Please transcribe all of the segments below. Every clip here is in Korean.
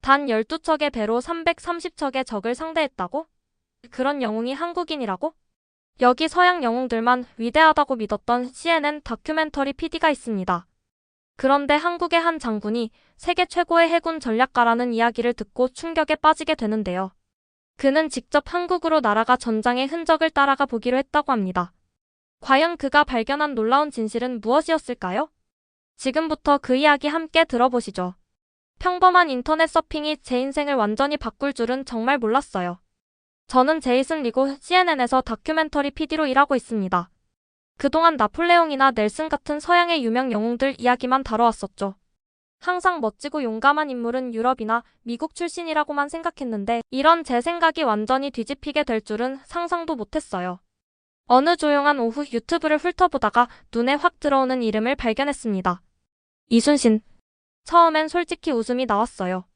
단 12척의 배로 330척의 적을 상대했다고? 그런 영웅이 한국인이라고? 여기 서양 영웅들만 위대하다고 믿었던 CNN 다큐멘터리 PD가 있습니다. 그런데 한국의 한 장군이 세계 최고의 해군 전략가라는 이야기를 듣고 충격에 빠지게 되는데요. 그는 직접 한국으로 날아가 전장의 흔적을 따라가 보기로 했다고 합니다. 과연 그가 발견한 놀라운 진실은 무엇이었을까요? 지금부터 그 이야기 함께 들어보시죠. 평범한 인터넷 서핑이 제 인생을 완전히 바꿀 줄은 정말 몰랐어요. 저는 제이슨 리고 CNN에서 다큐멘터리 PD로 일하고 있습니다. 그동안 나폴레옹이나 넬슨 같은 서양의 유명 영웅들 이야기만 다뤄왔었죠. 항상 멋지고 용감한 인물은 유럽이나 미국 출신이라고만 생각했는데 이런 제 생각이 완전히 뒤집히게 될 줄은 상상도 못했어요. 어느 조용한 오후 유튜브를 훑어보다가 눈에 확 들어오는 이름을 발견했습니다. 이순신. 처음엔 솔직히 웃음이 나왔어요.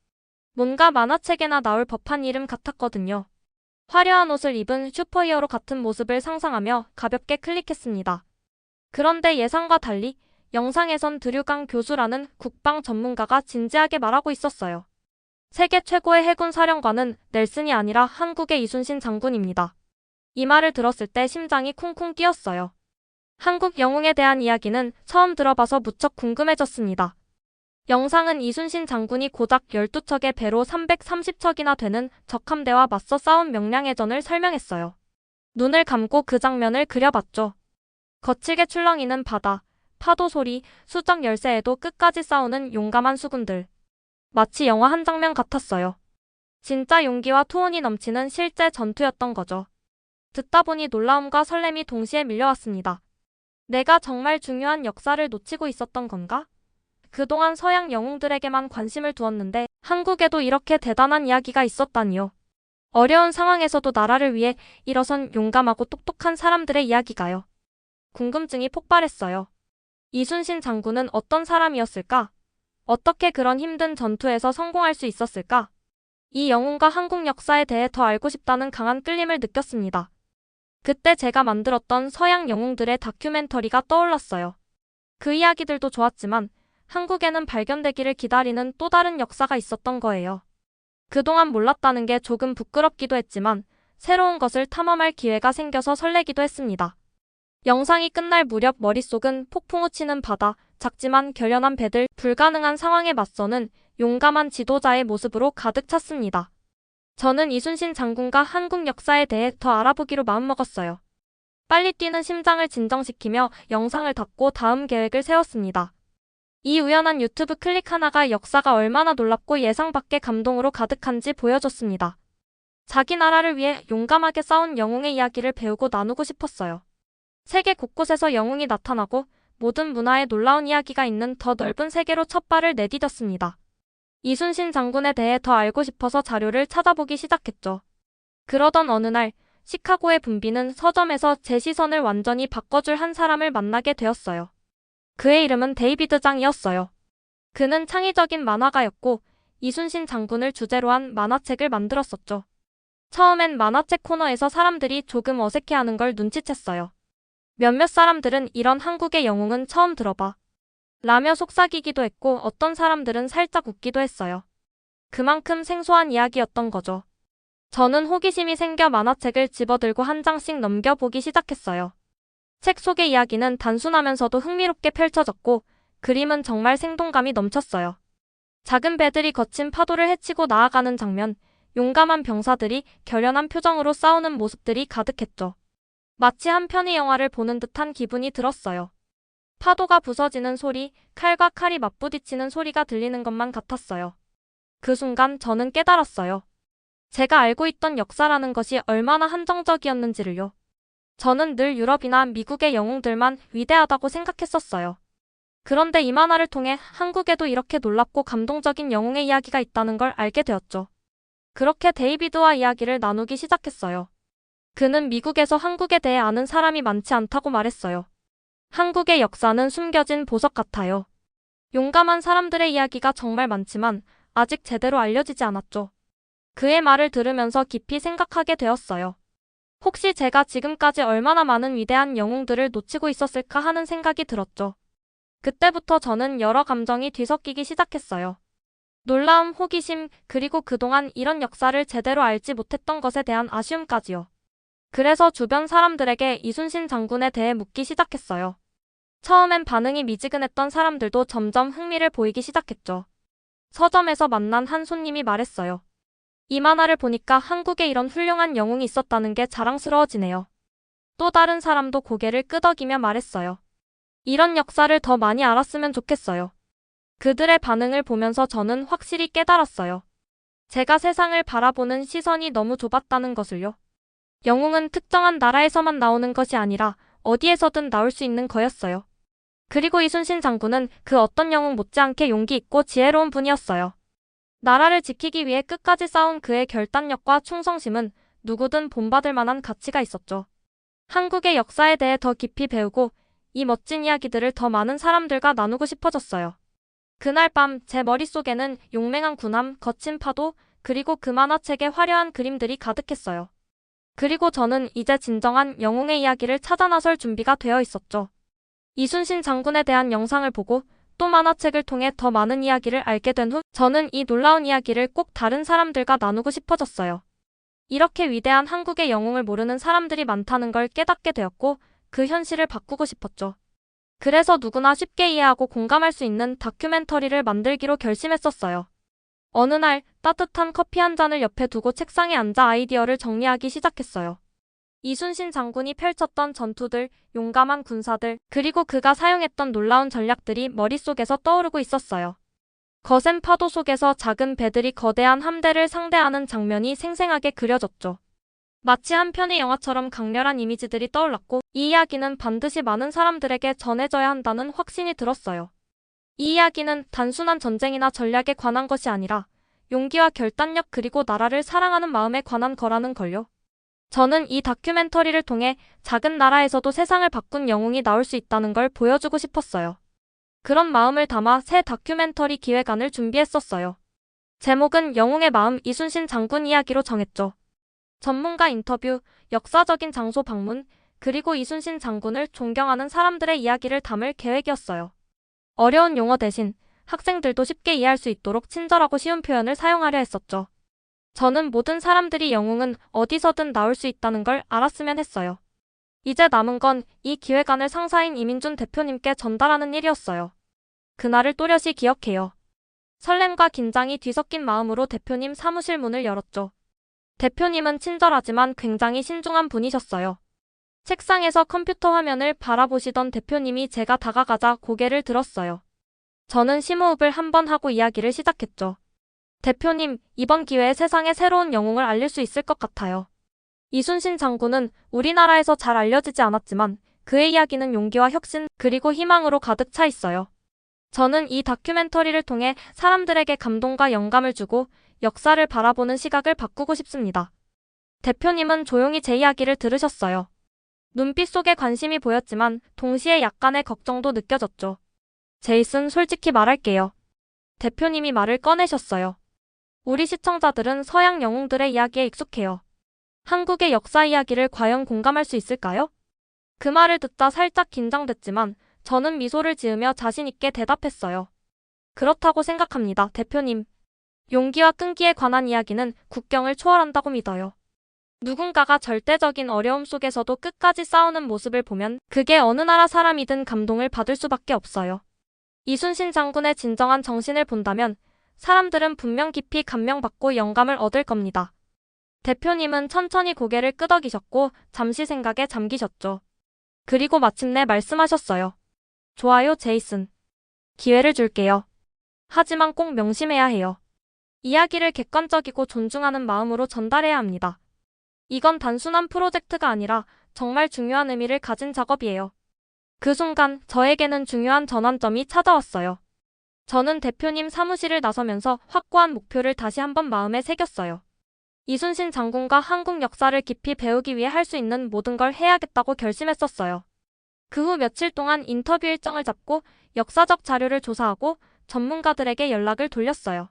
뭔가 만화책에나 나올 법한 이름 같았거든요. 화려한 옷을 입은 슈퍼히어로 같은 모습을 상상하며 가볍게 클릭했습니다. 그런데 예상과 달리 영상에선 드류강 교수라는 국방 전문가가 진지하게 말하고 있었어요. 세계 최고의 해군 사령관은 넬슨이 아니라 한국의 이순신 장군입니다. 이 말을 들었을 때 심장이 쿵쿵 뛰었어요. 한국 영웅에 대한 이야기는 처음 들어봐서 무척 궁금해졌습니다. 영상은 이순신 장군이 고작 12척의 배로 330척이나 되는 적함대와 맞서 싸운 명량해전을 설명했어요. 눈을 감고 그 장면을 그려봤죠. 거칠게 출렁이는 바다, 파도 소리, 수적 열세에도 끝까지 싸우는 용감한 수군들. 마치 영화 한 장면 같았어요. 진짜 용기와 투혼이 넘치는 실제 전투였던 거죠. 듣다 보니 놀라움과 설렘이 동시에 밀려왔습니다. 내가 정말 중요한 역사를 놓치고 있었던 건가? 그동안 서양 영웅들에게만 관심을 두었는데 한국에도 이렇게 대단한 이야기가 있었다니요. 어려운 상황에서도 나라를 위해 일어선 용감하고 똑똑한 사람들의 이야기가요. 궁금증이 폭발했어요. 이순신 장군은 어떤 사람이었을까? 어떻게 그런 힘든 전투에서 성공할 수 있었을까? 이 영웅과 한국 역사에 대해 더 알고 싶다는 강한 끌림을 느꼈습니다. 그때 제가 만들었던 서양 영웅들의 다큐멘터리가 떠올랐어요. 그 이야기들도 좋았지만 한국에는 발견되기를 기다리는 또 다른 역사가 있었던 거예요. 그동안 몰랐다는 게 조금 부끄럽기도 했지만 새로운 것을 탐험할 기회가 생겨서 설레기도 했습니다. 영상이 끝날 무렵 머릿속은 폭풍우 치는 바다, 작지만 결연한 배들, 불가능한 상황에 맞서는 용감한 지도자의 모습으로 가득 찼습니다. 저는 이순신 장군과 한국 역사에 대해 더 알아보기로 마음먹었어요. 빨리 뛰는 심장을 진정시키며 영상을 닫고 다음 계획을 세웠습니다. 이 우연한 유튜브 클릭 하나가 역사가 얼마나 놀랍고 예상 밖의 감동으로 가득한지 보여줬습니다. 자기 나라를 위해 용감하게 싸운 영웅의 이야기를 배우고 나누고 싶었어요. 세계 곳곳에서 영웅이 나타나고 모든 문화에 놀라운 이야기가 있는 더 넓은 세계로 첫 발을 내디뎠습니다. 이순신 장군에 대해 더 알고 싶어서 자료를 찾아보기 시작했죠. 그러던 어느 날 시카고의 붐비는 서점에서 제 시선을 완전히 바꿔줄 한 사람을 만나게 되었어요. 그의 이름은 데이비드 장이었어요. 그는 창의적인 만화가였고 이순신 장군을 주제로 한 만화책을 만들었었죠. 처음엔 만화책 코너에서 사람들이 조금 어색해하는 걸 눈치챘어요. 몇몇 사람들은 이런 한국의 영웅은 처음 들어봐 라며 속삭이기도 했고 어떤 사람들은 살짝 웃기도 했어요. 그만큼 생소한 이야기였던 거죠. 저는 호기심이 생겨 만화책을 집어들고 한 장씩 넘겨보기 시작했어요. 책 속의 이야기는 단순하면서도 흥미롭게 펼쳐졌고 그림은 정말 생동감이 넘쳤어요. 작은 배들이 거친 파도를 헤치고 나아가는 장면, 용감한 병사들이 결연한 표정으로 싸우는 모습들이 가득했죠. 마치 한 편의 영화를 보는 듯한 기분이 들었어요. 파도가 부서지는 소리, 칼과 칼이 맞부딪히는 소리가 들리는 것만 같았어요. 그 순간 저는 깨달았어요. 제가 알고 있던 역사라는 것이 얼마나 한정적이었는지를요. 저는 늘 유럽이나 미국의 영웅들만 위대하다고 생각했었어요. 그런데 이 만화를 통해 한국에도 이렇게 놀랍고 감동적인 영웅의 이야기가 있다는 걸 알게 되었죠. 그렇게 데이비드와 이야기를 나누기 시작했어요. 그는 미국에서 한국에 대해 아는 사람이 많지 않다고 말했어요. 한국의 역사는 숨겨진 보석 같아요. 용감한 사람들의 이야기가 정말 많지만 아직 제대로 알려지지 않았죠. 그의 말을 들으면서 깊이 생각하게 되었어요. 혹시 제가 지금까지 얼마나 많은 위대한 영웅들을 놓치고 있었을까 하는 생각이 들었죠. 그때부터 저는 여러 감정이 뒤섞이기 시작했어요. 놀라움, 호기심, 그리고 그동안 이런 역사를 제대로 알지 못했던 것에 대한 아쉬움까지요. 그래서 주변 사람들에게 이순신 장군에 대해 묻기 시작했어요. 처음엔 반응이 미지근했던 사람들도 점점 흥미를 보이기 시작했죠. 서점에서 만난 한 손님이 말했어요. 이 만화를 보니까 한국에 이런 훌륭한 영웅이 있었다는 게 자랑스러워지네요. 또 다른 사람도 고개를 끄덕이며 말했어요. 이런 역사를 더 많이 알았으면 좋겠어요. 그들의 반응을 보면서 저는 확실히 깨달았어요. 제가 세상을 바라보는 시선이 너무 좁았다는 것을요. 영웅은 특정한 나라에서만 나오는 것이 아니라 어디에서든 나올 수 있는 거였어요. 그리고 이순신 장군은 그 어떤 영웅 못지않게 용기 있고 지혜로운 분이었어요. 나라를 지키기 위해 끝까지 싸운 그의 결단력과 충성심은 누구든 본받을 만한 가치가 있었죠. 한국의 역사에 대해 더 깊이 배우고 이 멋진 이야기들을 더 많은 사람들과 나누고 싶어졌어요. 그날 밤 제 머릿속에는 용맹한 군함, 거친 파도, 그리고 그 만화책의 화려한 그림들이 가득했어요. 그리고 저는 이제 진정한 영웅의 이야기를 찾아 나설 준비가 되어 있었죠. 이순신 장군에 대한 영상을 보고 또 만화책을 통해 더 많은 이야기를 알게 된 후 저는 이 놀라운 이야기를 꼭 다른 사람들과 나누고 싶어졌어요. 이렇게 위대한 한국의 영웅을 모르는 사람들이 많다는 걸 깨닫게 되었고 그 현실을 바꾸고 싶었죠. 그래서 누구나 쉽게 이해하고 공감할 수 있는 다큐멘터리를 만들기로 결심했었어요. 어느 날 따뜻한 커피 한 잔을 옆에 두고 책상에 앉아 아이디어를 정리하기 시작했어요. 이순신 장군이 펼쳤던 전투들, 용감한 군사들, 그리고 그가 사용했던 놀라운 전략들이 머릿속에서 떠오르고 있었어요. 거센 파도 속에서 작은 배들이 거대한 함대를 상대하는 장면이 생생하게 그려졌죠. 마치 한 편의 영화처럼 강렬한 이미지들이 떠올랐고 이 이야기는 반드시 많은 사람들에게 전해져야 한다는 확신이 들었어요. 이 이야기는 단순한 전쟁이나 전략에 관한 것이 아니라 용기와 결단력 그리고 나라를 사랑하는 마음에 관한 거라는 걸요. 저는 이 다큐멘터리를 통해 작은 나라에서도 세상을 바꾼 영웅이 나올 수 있다는 걸 보여주고 싶었어요. 그런 마음을 담아 새 다큐멘터리 기획안을 준비했었어요. 제목은 영웅의 마음 이순신 장군 이야기로 정했죠. 전문가 인터뷰, 역사적인 장소 방문, 그리고 이순신 장군을 존경하는 사람들의 이야기를 담을 계획이었어요. 어려운 용어 대신 학생들도 쉽게 이해할 수 있도록 친절하고 쉬운 표현을 사용하려 했었죠. 저는 모든 사람들이 영웅은 어디서든 나올 수 있다는 걸 알았으면 했어요. 이제 남은 건 이 기획안을 상사인 이민준 대표님께 전달하는 일이었어요. 그날을 또렷이 기억해요. 설렘과 긴장이 뒤섞인 마음으로 대표님 사무실 문을 열었죠. 대표님은 친절하지만 굉장히 신중한 분이셨어요. 책상에서 컴퓨터 화면을 바라보시던 대표님이 제가 다가가자 고개를 들었어요. 저는 심호흡을 한번 하고 이야기를 시작했죠. 대표님, 이번 기회에 세상에 새로운 영웅을 알릴 수 있을 것 같아요. 이순신 장군은 우리나라에서 잘 알려지지 않았지만 그의 이야기는 용기와 혁신 그리고 희망으로 가득 차 있어요. 저는 이 다큐멘터리를 통해 사람들에게 감동과 영감을 주고 역사를 바라보는 시각을 바꾸고 싶습니다. 대표님은 조용히 제 이야기를 들으셨어요. 눈빛 속에 관심이 보였지만 동시에 약간의 걱정도 느껴졌죠. 제이슨, 솔직히 말할게요. 대표님이 말을 꺼내셨어요. 우리 시청자들은 서양 영웅들의 이야기에 익숙해요. 한국의 역사 이야기를 과연 공감할 수 있을까요? 그 말을 듣다 살짝 긴장됐지만 저는 미소를 지으며 자신 있게 대답했어요. 그렇다고 생각합니다, 대표님. 용기와 끈기에 관한 이야기는 국경을 초월한다고 믿어요. 누군가가 절대적인 어려움 속에서도 끝까지 싸우는 모습을 보면 그게 어느 나라 사람이든 감동을 받을 수밖에 없어요. 이순신 장군의 진정한 정신을 본다면 사람들은 분명 깊이 감명받고 영감을 얻을 겁니다. 대표님은 천천히 고개를 끄덕이셨고 잠시 생각에 잠기셨죠. 그리고 마침내 말씀하셨어요. 좋아요, 제이슨. 기회를 줄게요. 하지만 꼭 명심해야 해요. 이야기를 객관적이고 존중하는 마음으로 전달해야 합니다. 이건 단순한 프로젝트가 아니라 정말 중요한 의미를 가진 작업이에요. 그 순간 저에게는 중요한 전환점이 찾아왔어요. 저는 대표님 사무실을 나서면서 확고한 목표를 다시 한번 마음에 새겼어요. 이순신 장군과 한국 역사를 깊이 배우기 위해 할 수 있는 모든 걸 해야겠다고 결심했었어요. 그 후 며칠 동안 인터뷰 일정을 잡고 역사적 자료를 조사하고 전문가들에게 연락을 돌렸어요.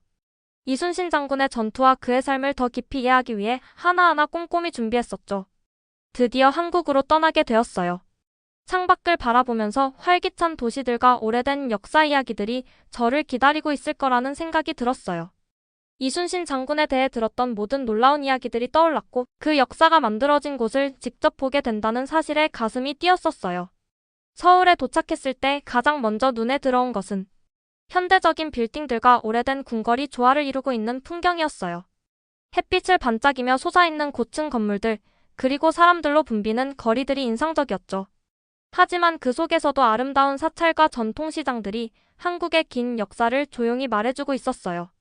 이순신 장군의 전투와 그의 삶을 더 깊이 이해하기 위해 하나하나 꼼꼼히 준비했었죠. 드디어 한국으로 떠나게 되었어요. 창밖을 바라보면서 활기찬 도시들과 오래된 역사 이야기들이 저를 기다리고 있을 거라는 생각이 들었어요. 이순신 장군에 대해 들었던 모든 놀라운 이야기들이 떠올랐고 그 역사가 만들어진 곳을 직접 보게 된다는 사실에 가슴이 뛰었었어요. 서울에 도착했을 때 가장 먼저 눈에 들어온 것은 현대적인 빌딩들과 오래된 궁궐이 조화를 이루고 있는 풍경이었어요. 햇빛을 반짝이며 솟아있는 고층 건물들, 그리고 사람들로 붐비는 거리들이 인상적이었죠. 하지만 그 속에서도 아름다운 사찰과 전통시장들이 한국의 긴 역사를 조용히 말해주고 있었어요.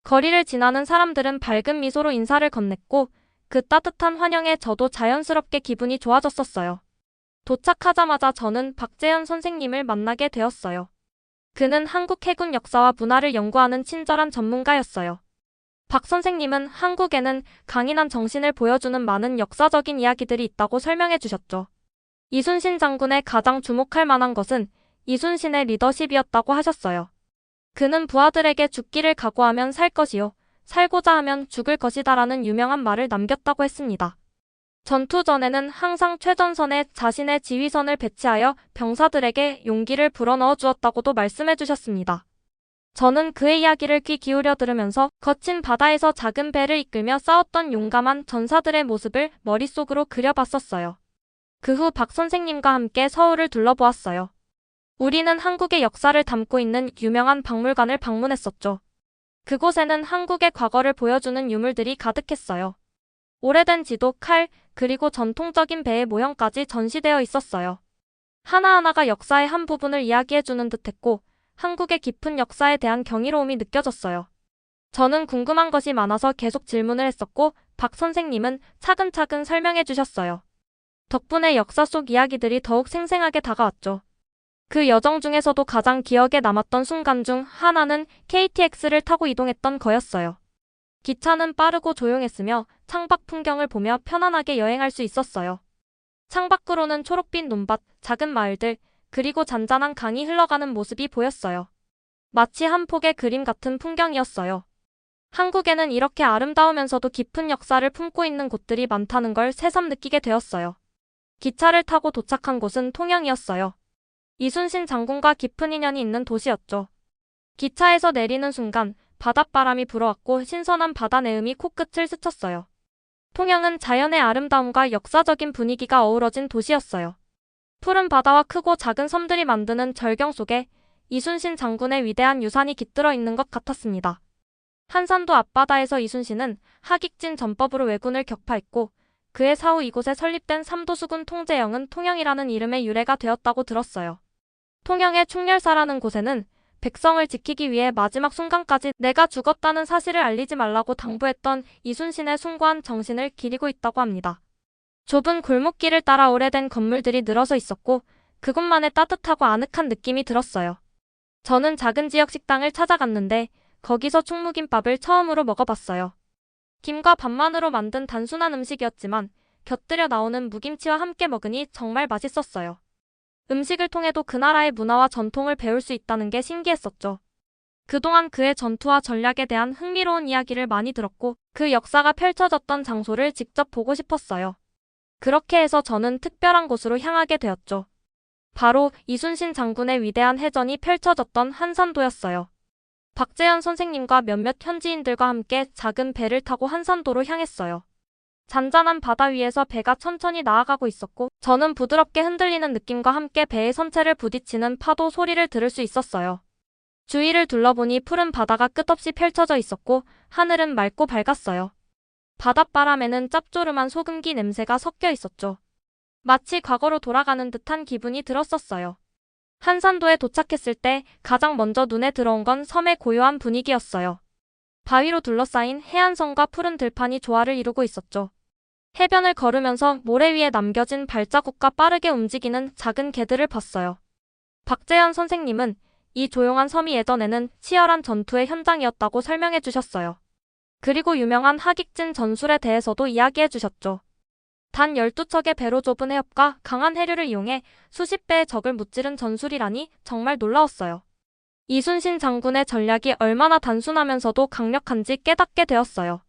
거리를 지나는 사람들은 밝은 미소로 인사를 건넸고 그 따뜻한 환영에 저도 자연스럽게 기분이 좋아졌었어요. 도착하자마자 저는 박재현 선생님을 만나게 되었어요. 그는 한국 해군 역사와 문화를 연구하는 친절한 전문가였어요. 박 선생님은 한국에는 강인한 정신을 보여주는 많은 역사적인 이야기들이 있다고 설명해 주셨죠. 이순신 장군의 가장 주목할 만한 것은 이순신의 리더십이었다고 하셨어요. 그는 부하들에게 죽기를 각오하면 살 것이요, 살고자 하면 죽을 것이다라는 유명한 말을 남겼다고 했습니다. 전투 전에는 항상 최전선에 자신의 지휘선을 배치하여 병사들에게 용기를 불어넣어 주었다고도 말씀해 주셨습니다. 저는 그의 이야기를 귀 기울여 들으면서 거친 바다에서 작은 배를 이끌며 싸웠던 용감한 전사들의 모습을 머릿속으로 그려봤었어요. 그 후 박 선생님과 함께 서울을 둘러보았어요. 우리는 한국의 역사를 담고 있는 유명한 박물관을 방문했었죠. 그곳에는 한국의 과거를 보여주는 유물들이 가득했어요. 오래된 지도, 칼, 그리고 전통적인 배의 모형까지 전시되어 있었어요. 하나하나가 역사의 한 부분을 이야기해주는 듯했고 한국의 깊은 역사에 대한 경이로움이 느껴졌어요. 저는 궁금한 것이 많아서 계속 질문을 했었고 박 선생님은 차근차근 설명해 주셨어요. 덕분에 역사 속 이야기들이 더욱 생생하게 다가왔죠. 그 여정 중에서도 가장 기억에 남았던 순간 중 하나는 KTX를 타고 이동했던 거였어요. 기차는 빠르고 조용했으며 창밖 풍경을 보며 편안하게 여행할 수 있었어요. 창밖으로는 초록빛 논밭, 작은 마을들, 그리고 잔잔한 강이 흘러가는 모습이 보였어요. 마치 한 폭의 그림 같은 풍경이었어요. 한국에는 이렇게 아름다우면서도 깊은 역사를 품고 있는 곳들이 많다는 걸 새삼 느끼게 되었어요. 기차를 타고 도착한 곳은 통영이었어요. 이순신 장군과 깊은 인연이 있는 도시였죠. 기차에서 내리는 순간 바닷바람이 불어왔고 신선한 바다 내음이 코끝을 스쳤어요. 통영은 자연의 아름다움과 역사적인 분위기가 어우러진 도시였어요. 푸른 바다와 크고 작은 섬들이 만드는 절경 속에 이순신 장군의 위대한 유산이 깃들어 있는 것 같았습니다. 한산도 앞바다에서 이순신은 하객진 전법으로 왜군을 격파했고 그의 사후 이곳에 설립된 삼도수군 통제영은 통영이라는 이름의 유래가 되었다고 들었어요. 통영의 충렬사라는 곳에는 백성을 지키기 위해 마지막 순간까지 내가 죽었다는 사실을 알리지 말라고 당부했던 이순신의 숭고한 정신을 기리고 있다고 합니다. 좁은 골목길을 따라 오래된 건물들이 늘어서 있었고 그곳만의 따뜻하고 아늑한 느낌이 들었어요. 저는 작은 지역 식당을 찾아갔는데 거기서 충무김밥을 처음으로 먹어봤어요. 김과 밥만으로 만든 단순한 음식이었지만 곁들여 나오는 무김치와 함께 먹으니 정말 맛있었어요. 음식을 통해도 그 나라의 문화와 전통을 배울 수 있다는 게 신기했었죠. 그동안 그의 전투와 전략에 대한 흥미로운 이야기를 많이 들었고 그 역사가 펼쳐졌던 장소를 직접 보고 싶었어요. 그렇게 해서 저는 특별한 곳으로 향하게 되었죠. 바로 이순신 장군의 위대한 해전이 펼쳐졌던 한산도였어요. 박재현 선생님과 몇몇 현지인들과 함께 작은 배를 타고 한산도로 향했어요. 잔잔한 바다 위에서 배가 천천히 나아가고 있었고 저는 부드럽게 흔들리는 느낌과 함께 배의 선체를 부딪히는 파도 소리를 들을 수 있었어요. 주위를 둘러보니 푸른 바다가 끝없이 펼쳐져 있었고 하늘은 맑고 밝았어요. 바닷바람에는 짭조름한 소금기 냄새가 섞여 있었죠. 마치 과거로 돌아가는 듯한 기분이 들었었어요. 한산도에 도착했을 때 가장 먼저 눈에 들어온 건 섬의 고요한 분위기였어요. 바위로 둘러싸인 해안선과 푸른 들판이 조화를 이루고 있었죠. 해변을 걸으면서 모래 위에 남겨진 발자국과 빠르게 움직이는 작은 개들을 봤어요. 박재현 선생님은 이 조용한 섬이 예전에는 치열한 전투의 현장이었다고 설명해 주셨어요. 그리고 유명한 하객진 전술에 대해서도 이야기해 주셨죠. 단 12척의 배로 좁은 해협과 강한 해류를 이용해 수십 배의 적을 무찌른 전술이라니 정말 놀라웠어요. 이순신 장군의 전략이 얼마나 단순하면서도 강력한지 깨닫게 되었어요.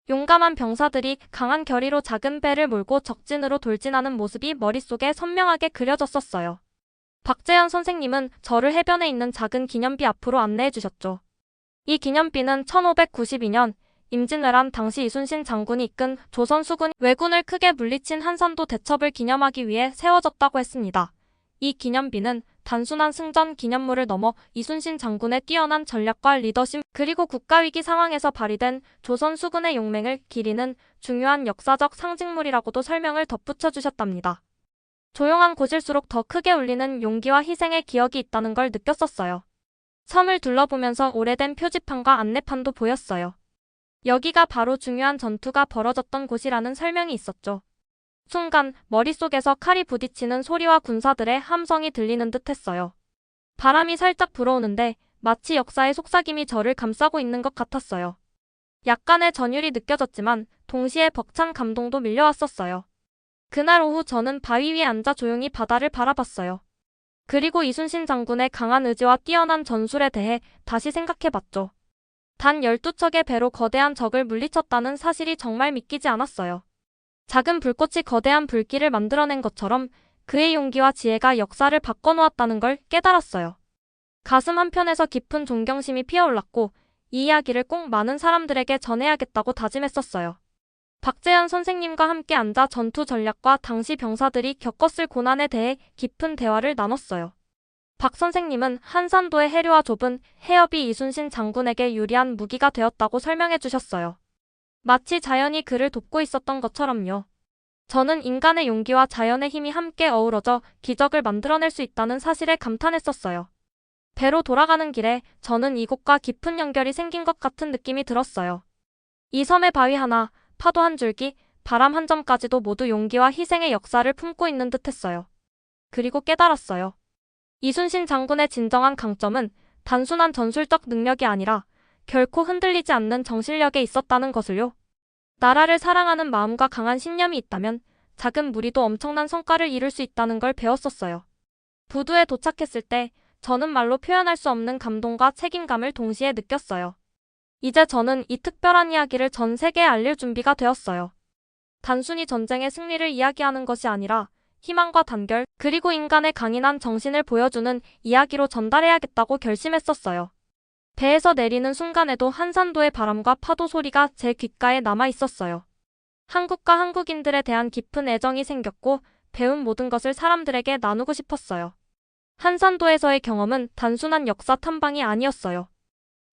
용감한 병사들이 강한 결의로 작은 배를 몰고 적진으로 돌진하는 모습이 머릿속에 선명하게 그려졌었어요. 박재현 선생님은 저를 해변에 있는 작은 기념비 앞으로 안내해 주셨죠. 이 기념비는 1592년 임진왜란 당시 이순신 장군이 이끈 조선 수군 왜군을 크게 물리친 한산도 대첩을 기념하기 위해 세워졌다고 했습니다. 이 기념비는 단순한 승전 기념물을 넘어 이순신 장군의 뛰어난 전략과 리더십 그리고 국가위기 상황에서 발휘된 조선 수군의 용맹을 기리는 중요한 역사적 상징물이라고도 설명을 덧붙여 주셨답니다. 조용한 곳일수록 더 크게 울리는 용기와 희생의 기억이 있다는 걸 느꼈었어요. 섬을 둘러보면서 오래된 표지판과 안내판도 보였어요. 여기가 바로 중요한 전투가 벌어졌던 곳이라는 설명이 있었죠. 순간 머릿속에서 칼이 부딪히는 소리와 군사들의 함성이 들리는 듯 했어요. 바람이 살짝 불어오는데 마치 역사의 속삭임이 저를 감싸고 있는 것 같았어요. 약간의 전율이 느껴졌지만 동시에 벅찬 감동도 밀려왔었어요. 그날 오후 저는 바위 위에 앉아 조용히 바다를 바라봤어요. 그리고 이순신 장군의 강한 의지와 뛰어난 전술에 대해 다시 생각해봤죠. 단 12척의 배로 거대한 적을 물리쳤다는 사실이 정말 믿기지 않았어요. 작은 불꽃이 거대한 불길을 만들어낸 것처럼 그의 용기와 지혜가 역사를 바꿔놓았다는 걸 깨달았어요. 가슴 한편에서 깊은 존경심이 피어올랐고 이 이야기를 꼭 많은 사람들에게 전해야겠다고 다짐했었어요. 박재현 선생님과 함께 앉아 전투 전략과 당시 병사들이 겪었을 고난에 대해 깊은 대화를 나눴어요. 박 선생님은 한산도의 해류와 좁은 해협이 이순신 장군에게 유리한 무기가 되었다고 설명해 주셨어요. 마치 자연이 그를 돕고 있었던 것처럼요. 저는 인간의 용기와 자연의 힘이 함께 어우러져 기적을 만들어낼 수 있다는 사실에 감탄했었어요. 배로 돌아가는 길에 저는 이곳과 깊은 연결이 생긴 것 같은 느낌이 들었어요. 이 섬의 바위 하나, 파도 한 줄기, 바람 한 점까지도 모두 용기와 희생의 역사를 품고 있는 듯했어요. 그리고 깨달았어요. 이순신 장군의 진정한 강점은 단순한 전술적 능력이 아니라 결코 흔들리지 않는 정신력에 있었다는 것을요. 나라를 사랑하는 마음과 강한 신념이 있다면 작은 무리도 엄청난 성과를 이룰 수 있다는 걸 배웠었어요. 부두에 도착했을 때 저는 말로 표현할 수 없는 감동과 책임감을 동시에 느꼈어요. 이제 저는 이 특별한 이야기를 전 세계에 알릴 준비가 되었어요. 단순히 전쟁의 승리를 이야기하는 것이 아니라 희망과 단결, 그리고 인간의 강인한 정신을 보여주는 이야기로 전달해야겠다고 결심했었어요. 배에서 내리는 순간에도 한산도의 바람과 파도 소리가 제 귓가에 남아 있었어요. 한국과 한국인들에 대한 깊은 애정이 생겼고 배운 모든 것을 사람들에게 나누고 싶었어요. 한산도에서의 경험은 단순한 역사 탐방이 아니었어요.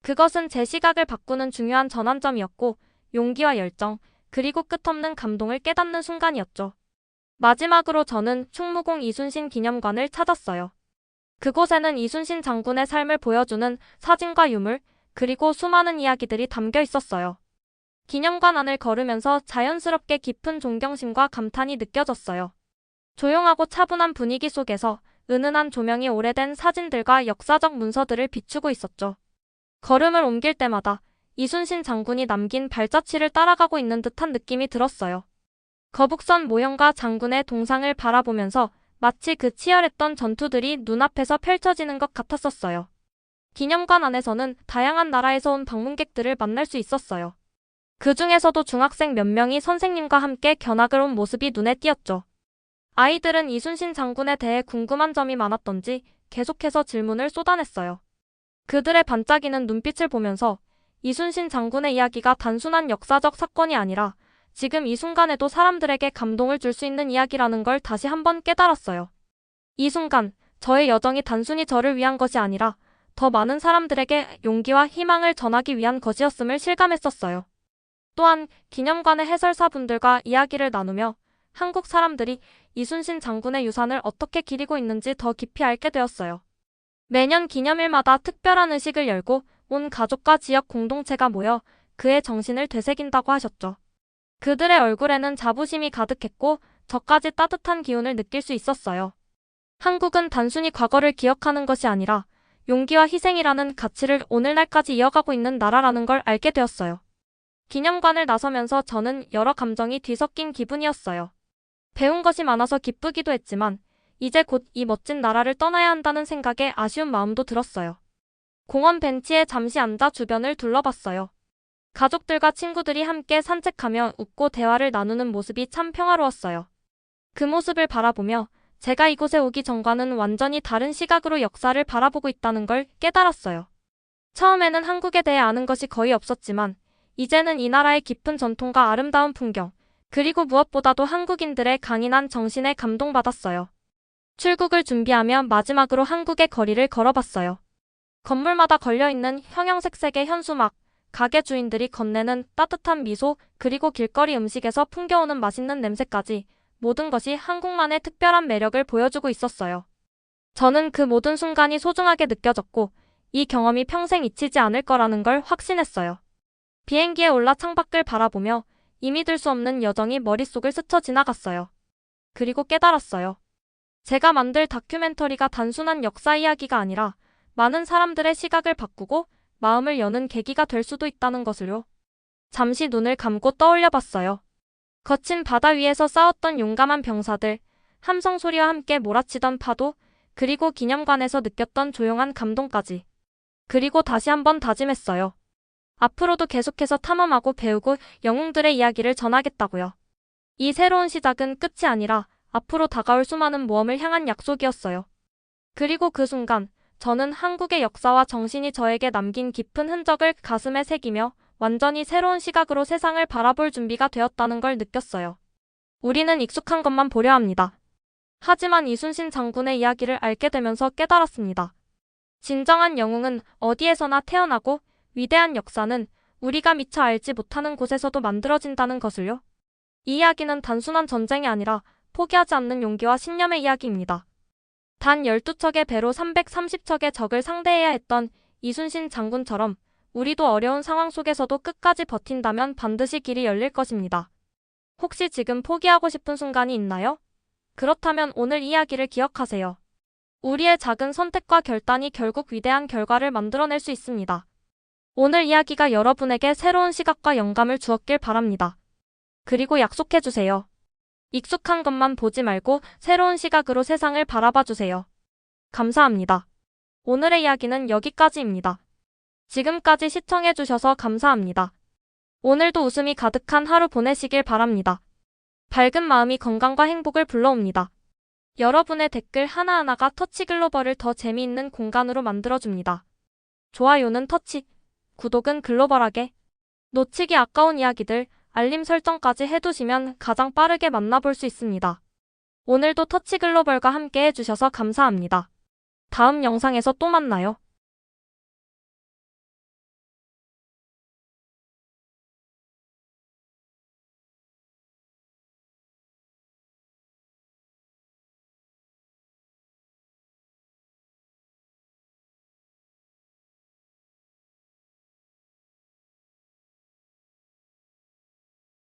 그것은 제 시각을 바꾸는 중요한 전환점이었고 용기와 열정, 그리고 끝없는 감동을 깨닫는 순간이었죠. 마지막으로 저는 충무공 이순신 기념관을 찾았어요. 그곳에는 이순신 장군의 삶을 보여주는 사진과 유물, 그리고 수많은 이야기들이 담겨 있었어요. 기념관 안을 걸으면서 자연스럽게 깊은 존경심과 감탄이 느껴졌어요. 조용하고 차분한 분위기 속에서 은은한 조명이 오래된 사진들과 역사적 문서들을 비추고 있었죠. 걸음을 옮길 때마다 이순신 장군이 남긴 발자취를 따라가고 있는 듯한 느낌이 들었어요. 거북선 모형과 장군의 동상을 바라보면서 마치 그 치열했던 전투들이 눈앞에서 펼쳐지는 것 같았었어요. 기념관 안에서는 다양한 나라에서 온 방문객들을 만날 수 있었어요. 그 중에서도 중학생 몇 명이 선생님과 함께 견학을 온 모습이 눈에 띄었죠. 아이들은 이순신 장군에 대해 궁금한 점이 많았던지 계속해서 질문을 쏟아냈어요. 그들의 반짝이는 눈빛을 보면서 이순신 장군의 이야기가 단순한 역사적 사건이 아니라 지금 이 순간에도 사람들에게 감동을 줄 수 있는 이야기라는 걸 다시 한번 깨달았어요. 이 순간, 저의 여정이 단순히 저를 위한 것이 아니라 더 많은 사람들에게 용기와 희망을 전하기 위한 것이었음을 실감했었어요. 또한 기념관의 해설사분들과 이야기를 나누며 한국 사람들이 이순신 장군의 유산을 어떻게 기리고 있는지 더 깊이 알게 되었어요. 매년 기념일마다 특별한 의식을 열고 온 가족과 지역 공동체가 모여 그의 정신을 되새긴다고 하셨죠. 그들의 얼굴에는 자부심이 가득했고 저까지 따뜻한 기운을 느낄 수 있었어요. 한국은 단순히 과거를 기억하는 것이 아니라 용기와 희생이라는 가치를 오늘날까지 이어가고 있는 나라라는 걸 알게 되었어요. 기념관을 나서면서 저는 여러 감정이 뒤섞인 기분이었어요. 배운 것이 많아서 기쁘기도 했지만 이제 곧 이 멋진 나라를 떠나야 한다는 생각에 아쉬운 마음도 들었어요. 공원 벤치에 잠시 앉아 주변을 둘러봤어요. 가족들과 친구들이 함께 산책하며 웃고 대화를 나누는 모습이 참 평화로웠어요. 그 모습을 바라보며 제가 이곳에 오기 전과는 완전히 다른 시각으로 역사를 바라보고 있다는 걸 깨달았어요. 처음에는 한국에 대해 아는 것이 거의 없었지만 이제는 이 나라의 깊은 전통과 아름다운 풍경, 그리고 무엇보다도 한국인들의 강인한 정신에 감동받았어요. 출국을 준비하며 마지막으로 한국의 거리를 걸어봤어요. 건물마다 걸려있는 형형색색의 현수막, 가게 주인들이 건네는 따뜻한 미소, 그리고 길거리 음식에서 풍겨오는 맛있는 냄새까지 모든 것이 한국만의 특별한 매력을 보여주고 있었어요. 저는 그 모든 순간이 소중하게 느껴졌고 이 경험이 평생 잊히지 않을 거라는 걸 확신했어요. 비행기에 올라 창밖을 바라보며 이미 들 수 없는 여정이 머릿속을 스쳐 지나갔어요. 그리고 깨달았어요. 제가 만들 다큐멘터리가 단순한 역사 이야기가 아니라 많은 사람들의 시각을 바꾸고 마음을 여는 계기가 될 수도 있다는 것을요. 잠시 눈을 감고 떠올려 봤어요. 거친 바다 위에서 싸웠던 용감한 병사들, 함성 소리와 함께 몰아치던 파도, 그리고 기념관에서 느꼈던 조용한 감동까지. 그리고 다시 한번 다짐했어요. 앞으로도 계속해서 탐험하고 배우고 영웅들의 이야기를 전하겠다고요. 이 새로운 시작은 끝이 아니라 앞으로 다가올 수많은 모험을 향한 약속이었어요. 그리고 그 순간 저는 한국의 역사와 정신이 저에게 남긴 깊은 흔적을 가슴에 새기며 완전히 새로운 시각으로 세상을 바라볼 준비가 되었다는 걸 느꼈어요. 우리는 익숙한 것만 보려 합니다. 하지만 이순신 장군의 이야기를 알게 되면서 깨달았습니다. 진정한 영웅은 어디에서나 태어나고 위대한 역사는 우리가 미처 알지 못하는 곳에서도 만들어진다는 것을요. 이 이야기는 단순한 전쟁이 아니라 포기하지 않는 용기와 신념의 이야기입니다. 단 12척의 배로 330척의 적을 상대해야 했던 이순신 장군처럼 우리도 어려운 상황 속에서도 끝까지 버틴다면 반드시 길이 열릴 것입니다. 혹시 지금 포기하고 싶은 순간이 있나요? 그렇다면 오늘 이야기를 기억하세요. 우리의 작은 선택과 결단이 결국 위대한 결과를 만들어낼 수 있습니다. 오늘 이야기가 여러분에게 새로운 시각과 영감을 주었길 바랍니다. 그리고 약속해주세요. 익숙한 것만 보지 말고 새로운 시각으로 세상을 바라봐 주세요. 감사합니다. 오늘의 이야기는 여기까지입니다. 지금까지 시청해주셔서 감사합니다. 오늘도 웃음이 가득한 하루 보내시길 바랍니다. 밝은 마음이 건강과 행복을 불러옵니다. 여러분의 댓글 하나하나가 터치글로벌을 더 재미있는 공간으로 만들어줍니다. 좋아요는 터치, 구독은 글로벌하게. 놓치기 아까운 이야기들, 알림 설정까지 해두시면 가장 빠르게 만나볼 수 있습니다. 오늘도 터치글로벌과 함께 해주셔서 감사합니다. 다음 영상에서 또 만나요.